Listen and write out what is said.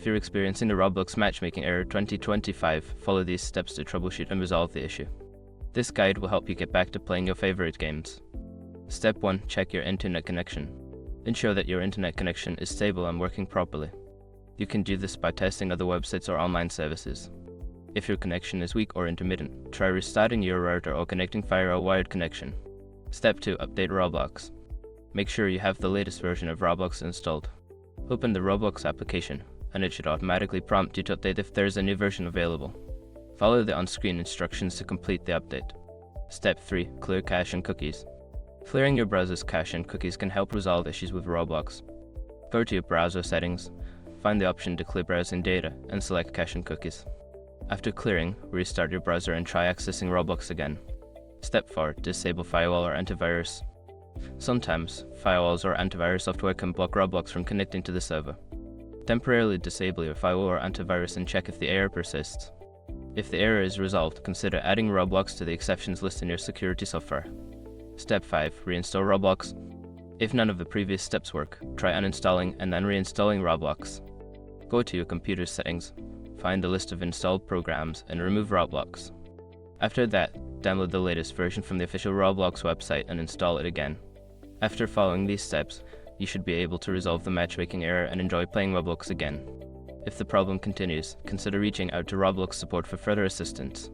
you're experiencing the Roblox Matchmaking error 2025, follow these steps to troubleshoot and resolve the issue. This guide will help you get back to playing your favorite games. Step 1. Check your internet connection. Ensure that your internet connection is stable and working properly. You can do this by testing other websites or online services. If your connection is weak or intermittent, try restarting your router or connecting via a wired connection. Step 2. Update Roblox. Make sure you have the latest version of Roblox installed. Open the Roblox application, and it should automatically prompt you to update if there is a new version available. Follow the on-screen instructions to complete the update. Step 3. Clear cache and cookies. Clearing your browser's cache and cookies can help resolve issues with Roblox. Go to your browser settings, find the option to clear browsing data, and select cache and cookies. After clearing, restart your browser and try accessing Roblox again. Step 4. Disable firewall or antivirus. Sometimes, firewalls or antivirus software can block Roblox from connecting to the server. Temporarily disable your firewall or antivirus and check if the error persists. If the error is resolved, consider adding Roblox to the exceptions list in your security software. Step 5. Reinstall Roblox. If none of the previous steps work, try uninstalling and then reinstalling Roblox. Go to your computer's settings, find the list of installed programs, and remove Roblox. After that, download the latest version from the official Roblox website and install it again. After following these steps, you should be able to resolve the matchmaking error and enjoy playing Roblox again. If the problem continues, consider reaching out to Roblox support for further assistance.